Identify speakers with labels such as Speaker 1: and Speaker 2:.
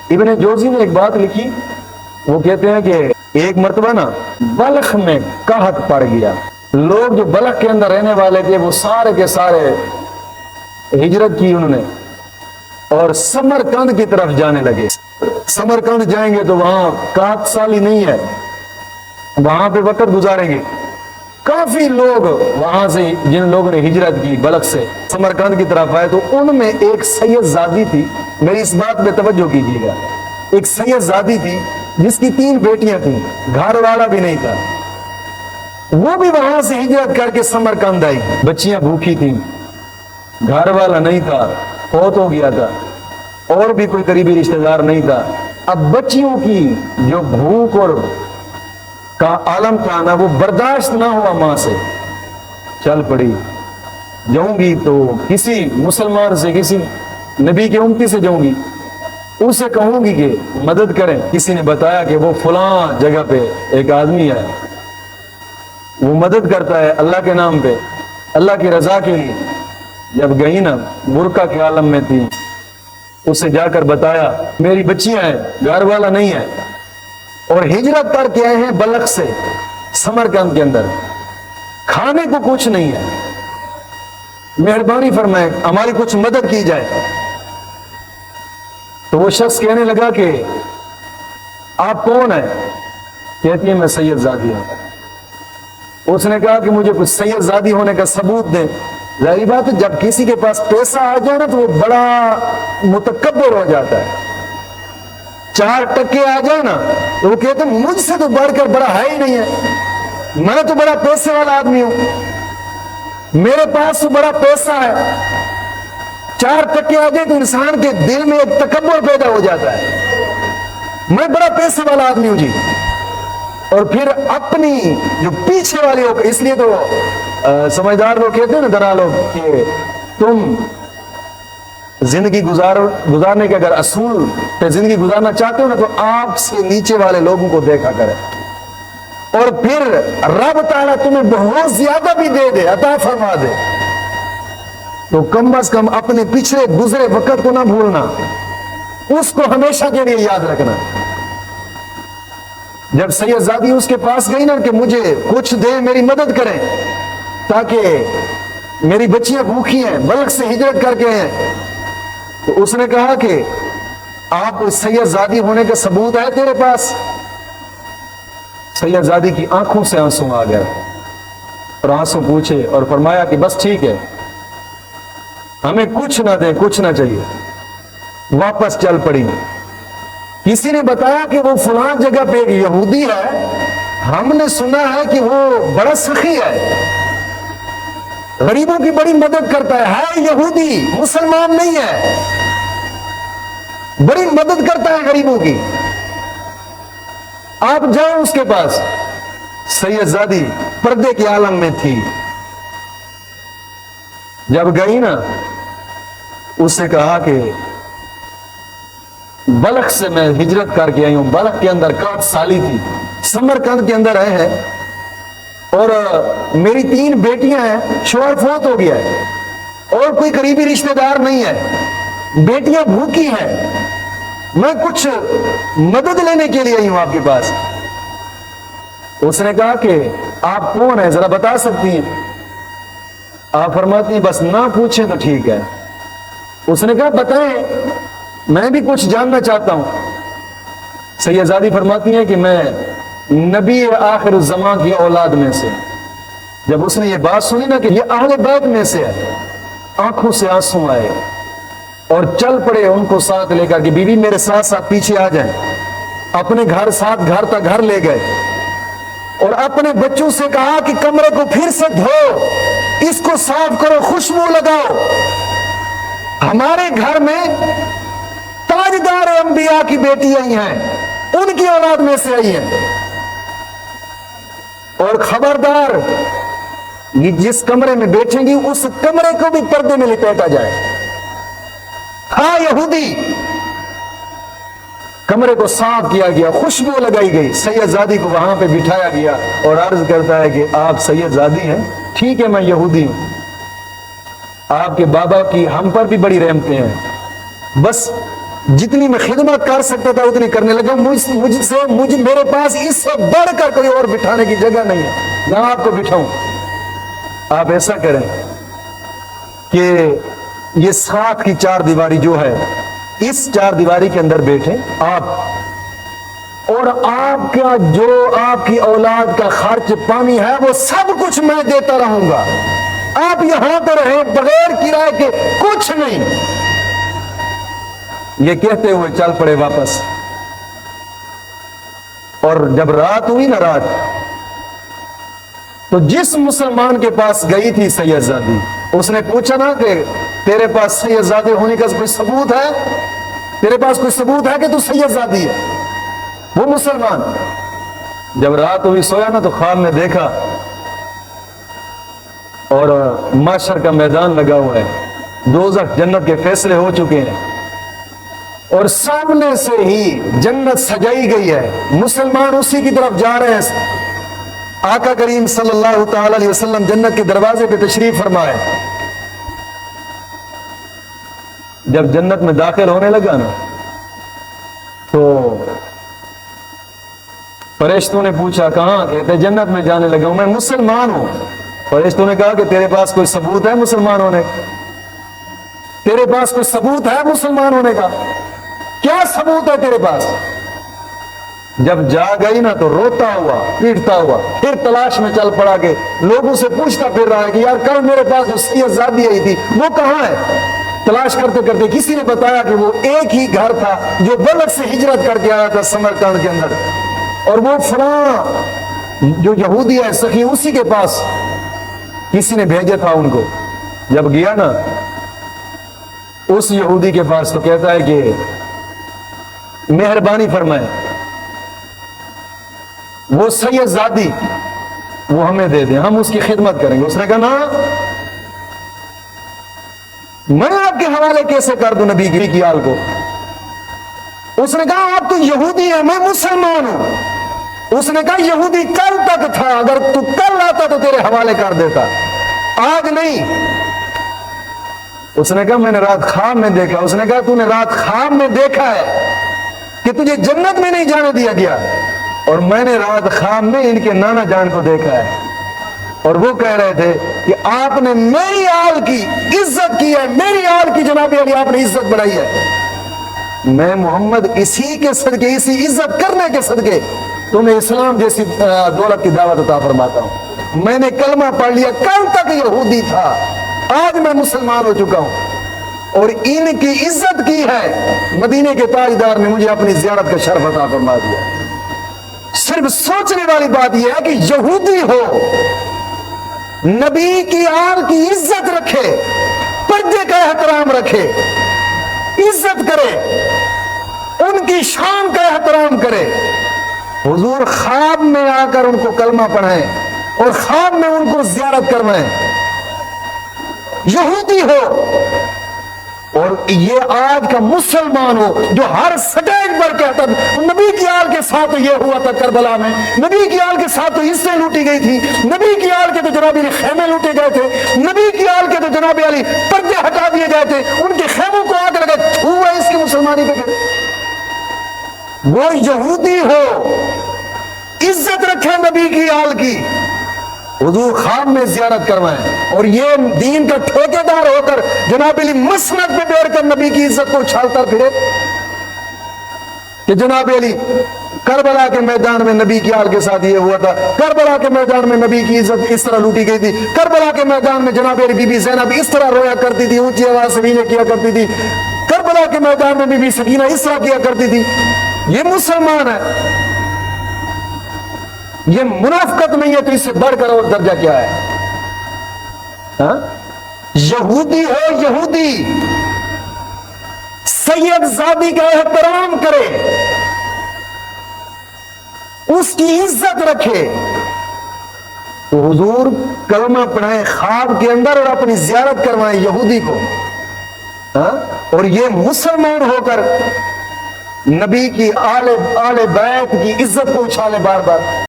Speaker 1: ابن جوزی نے ایک بات لکھی، وہ کہتے ہیں کہ ایک مرتبہ نا بلخ میں قحط پڑ گیا، لوگ جو بلخ کے اندر رہنے والے تھے وہ سارے کے سارے ہجرت کی انہوں نے اور سمرقند کی طرف جانے لگے۔ سمرقند جائیں گے تو وہاں قحط سالی نہیں ہے، وہاں پہ وقت گزاریں گے۔ کافی لوگ وہاں سے جن لوگوں نے ہجرت کی بلخ سے سمرقند کی طرف آئے تو ان میں ایک سید زادی تھی، میری اس بات پہ توجہ کیجیے گا، ایک سید زادی تھی جس کی 3 بیٹیاں تھیں، گھر والا بھی نہیں تھا، وہ بھی وہاں سے ہجرت کر کے سمرقند آئی، بچیاں بھوکی تھیں، گھر والا نہیں تھا، فوت ہو گیا تھا، اور بھی کوئی قریبی رشتہ دار نہیں تھا۔ اب بچیوں کی جو بھوک اور کا عالم تھا نا وہ برداشت نہ ہوا، ماں سے چل پڑی، جاؤں گی تو کسی مسلمان سے، کسی نبی کے امتی سے جاؤں گی، اسے کہوں گی کہ مدد کریں۔ کسی نے بتایا کہ وہ فلاں جگہ پہ ایک آدمی ہے، وہ مدد کرتا ہے اللہ کے نام پہ، اللہ کی رضا کے لیے۔ جب گئی نا برقع کے عالم میں تھی، اسے جا کر بتایا میری بچیاں ہیں، گھر والا نہیں ہے، اور ہجرت کر کے آئے ہیں بلخ سے سمرقند کے اندر، کھانے کو کچھ نہیں ہے، مہربانی فرمائے ہماری کچھ مدد کی جائے۔ تو وہ شخص کہنے لگا کہ آپ کون ہیں؟ کہتی ہے میں سید زادی ہوں۔ اس نے کہا کہ مجھے کچھ سید زادی ہونے کا ثبوت دیں۔ ظاہری بات ہے جب کسی کے پاس پیسہ آ جائے نا تو وہ بڑا متکبر ہو جاتا ہے، 4 ٹکے آ جائے نا تو وہ کہتے ہیں مجھ سے تو بڑھ کر بڑا ہے ہی نہیں ہے، میں تو بڑا پیسے والا آدمی ہوں، میرے پاس تو بڑا پیسہ ہے۔ 4 ٹکے آ جائے تو انسان کے دل میں ایک تکبر پیدا ہو جاتا ہے، میں بڑا پیسے والا آدمی ہوں جی۔ اور پھر اپنی جو پیچھے والے ہو، اس لیے تو سمجھدار لوگ کہتے ہیں نا، درا لوگ، کہ تم زندگی گزارنے کے اگر اصول پہ زندگی گزارنا چاہتے ہو نا تو آپ سے نیچے والے لوگوں کو دیکھا کرے، اور پھر رب تعالیٰ تمہیں بہت زیادہ بھی دے دے، عطا فرما دے، تو کم از کم اپنے پچھلے گزرے وقت کو نہ بھولنا، اس کو ہمیشہ کے لیے یاد رکھنا۔ جب سید زادی اس کے پاس گئی نا کہ مجھے کچھ دے، میری مدد کریں تاکہ میری بچیاں بھوکی ہیں، بلخ سے ہجرت کر کے ہیں، تو اس نے کہا کہ آپ سید زادی ہونے کا ثبوت ہے تیرے پاس؟ سید زادی کی آنکھوں سے آنسو آ گئے اور آنسو پوچھے اور فرمایا کہ بس ٹھیک ہے، ہمیں کچھ نہ دیں، کچھ نہ چاہیے، واپس چل پڑی۔ کسی نے بتایا کہ وہ فلاں جگہ پہ ایک یہودی ہے، ہم نے سنا ہے کہ وہ بڑا سخی ہے، غریبوں کی بڑی مدد کرتا ہے یہودی، مسلمان نہیں ہے، بڑی مدد کرتا ہے غریبوں کی، آپ جائیں اس کے پاس۔ سید زادی پردے کے عالم میں تھی، جب گئی نا اس سے کہا کہ بلخ سے میں ہجرت کر کے آئی ہوں، بلخ کے اندر 4 سالی تھی، سمرقند کے اندر آئے ہیں، اور میری 3 بیٹیاں ہیں، شوہر فوت ہو گیا ہے، اور کوئی قریبی رشتہ دار نہیں ہے، بیٹیاں بھوکی ہیں، میں کچھ مدد لینے کے لیے آئی ہوں آپ کے پاس۔ اس نے کہا کہ آپ کون ہیں، ذرا بتا سکتی ہیں؟ آپ فرماتی ہیں بس نہ پوچھیں تو ٹھیک ہے۔ اس نے کہا بتائیں، میں بھی کچھ جاننا چاہتا ہوں۔ سید زادی فرماتی ہیں کہ میں نبی آخر الزمان کی اولاد میں سے۔ جب اس نے یہ بات سنی نا کہ یہ اہل بیت میں سے ہے، آنکھوں سے آنسو آئے اور چل پڑے ان کو ساتھ لے کر کہ بی بی میرے ساتھ ساتھ پیچھے آ جائیں۔ اپنے گھر ساتھ گھر تک گھر لے گئے اور اپنے بچوں سے کہا کہ کمرے کو پھر سے دھو، اس کو صاف کرو، خوشبو لگاؤ، ہمارے گھر میں تاجدار انبیاء کی بیٹی آئی ہیں، ان کی اولاد میں سے آئی ہیں، اور خبردار یہ جس کمرے میں بیٹھیں گی اس کمرے کو بھی پردے میں لپیٹا جائے۔ ہاں یہودی، کمرے کو صاف کیا گیا، خوشبو لگائی گئی، سید زادی کو وہاں پہ بٹھایا گیا اور عرض کرتا ہے کہ آپ سید زادی ہیں؟ ٹھیک ہے میں یہودی ہوں، آپ کے بابا کی ہم پر بھی بڑی رحمتیں ہیں، بس जितनी मैं खिदमत कर सकता था उतनी करने लगा। मुझे मेरे पास इससे बढ़कर कोई और बिठाने की जगह नहीं है, ना आपको बिठाऊं। आप ऐसा करें कि ये साथ की चार दीवारी जो है, इस चार दीवारी के अंदर बैठे आप, और आपका जो आपकी औलाद का खर्च पानी है वो सब कुछ मैं देता रहूंगा। आप यहां पर रहें बगैर किराए के, कुछ नहीं। ये कहते हुए चल पड़े वापस। और जब रात हुई ना, रात, तो जिस मुसलमान के पास गई थी सैयदजादी, उसने पूछा ना कि तेरे पास सैयदजादे होने का कोई सबूत है, तेरे पास कोई सबूत है कि तू सैयदजादी है? वो मुसलमान जब रात हुई सोया ना, तो ख्वाब में देखा और माशर का मैदान लगा हुआ है, दोज़ख जन्नत के फैसले हो चुके हैं और सामने से ही जन्नत सजाई गई है, मुसलमान उसी की तरफ जा रहे हैं। आका करीम सल्लल्लाहु ताला अलैहि वसल्लम जन्नत के दरवाजे पे तशरीफ फरमाए। जब जन्नत में दाखिल होने लगा ना, तो फरिश्तों ने पूछा कहां? कहते जन्नत में जाने लगा हूं, मैं मुसलमान हूं। फरिश्तों ने कहा कि तेरे पास कोई सबूत है मुसलमान होने का? तेरे पास कोई सबूत है मुसलमान होने का? क्या सबूत है तेरे पास? जब जा गई ना, तो रोता हुआ पीटता हुआ फिर तलाश में चल पड़ा के लोगों से पूछता फिर रहा है कि यार कल मेरे पास जो सैयदजादी आई थी वो कहां है? तलाश करते करते किसी ने बताया कि वो एक ही घर था जो बलख से हिजरत करके आया था समरकंद के अंदर, और वो फलां जो यहूदी है सखी, उसी के पास किसी ने भेजा था उनको। जब गया ना उस यहूदी के पास, तो कहता है कि मेहरबानी फरमाए, वो सैयदजादी वो हमें दे दें, हम उसकी खिदमत करेंगे। उसने कहा ना, मैं आपके हवाले कैसे कर दूं नबी की आल को? उसने कहा आप तो यहूदी है, मैं मुसलमान हूं। उसने कहा यहूदी कल तक था, अगर तू कल आता तो तेरे हवाले कर देता, आज नहीं। उसने कहा मैंने रात ख्वाब में देखा। उसने कहा तूने रात ख्वाब में देखा है कि तुझे जन्नत में नहीं जाने दिया गया, और मैंने रात ख्वाब में इनके नाना जान को देखा है, और वो कह रहे थे कि आपने मेरी आल की इज्जत की है, मेरी आल की जनाब अली आपने इज्जत बढ़ाई है। मैं मोहम्मद इसी के सदके, इसी इज्जत करने के सदके तुम्हें इस्लाम जैसी दौलत की दावत अता फरमाता हूं। मैंने कलमा पढ़ लिया, कल तक यहूदी था, आज मैं मुसलमान हो चुका हूं, और इनकी इज्जत की है। मदीने के ताजदार ने मुझे अपनी ज़ियारत का शर्फ अता फरमा दिया। सिर्फ सोचने वाली बात यह है कि यहूदी हो, नबी की आल की इज्जत रखे, पर्दे का एहतराम रखे, इज्जत करे, उनकी शान का एहतराम करे। हुजूर ख्वाब में आकर उनको कलमा पढ़ाएं और ख्वाब में उनको ज़ियारत करवाएं। यहूदी हो और ये आज का मुसलमान हो जो हर स्टेज पर कहता नबी की आल के साथ तो ये हुआ था करबला में, नबी की आल के साथ तो हिस्से लूटी गई थी, नबी की आल के तो जनाब अली खेमे लूटे गए थे, नबी की आल के तो जनाब अली पर्दे हटा दिए गए थे, उनके खेमों को आग लगे, हुआ इसकी मुसलमानी पे। वो यहूदी हो, इज्जत रखे नबी की आल की, हुजूर ख्वाब में ज़ियारत करवाएं, और ये दीन का ठेकेदार होकर जनाब अली मसनद पे बैठकर नबी की इज्जत को उछालता फिरे कि जनाब अली करबला के मैदान में नबी की आल के साथ ये हुआ था, करबला के मैदान में नबी की इज्जत इस तरह लूटी गई थी, करबला के मैदान में जनाब अली बीबी ज़ैनब इस तरह रोया करती थी, ऊंची आवाज से वीने किया करती थी, करबला के मैदान में बीबी सकीना इस तरह किया करती थी। ये मुसलमान है, ये मुनाफिकत नहीं है, तो इससे बढ़कर और दर्जा क्या है? हाँ? यहूदी हो, यहूदी सैयदजादी का एहतराम करे, उसकी इज्जत रखे, तो हुजूर कलमा पढ़ाएं ख्वाब के अंदर और अपनी ज़ियारत करवाएं यहूदी को। हाँ? और ये मुसलमान होकर नबी की आले बैत की इज्जत को उछाले बार बार।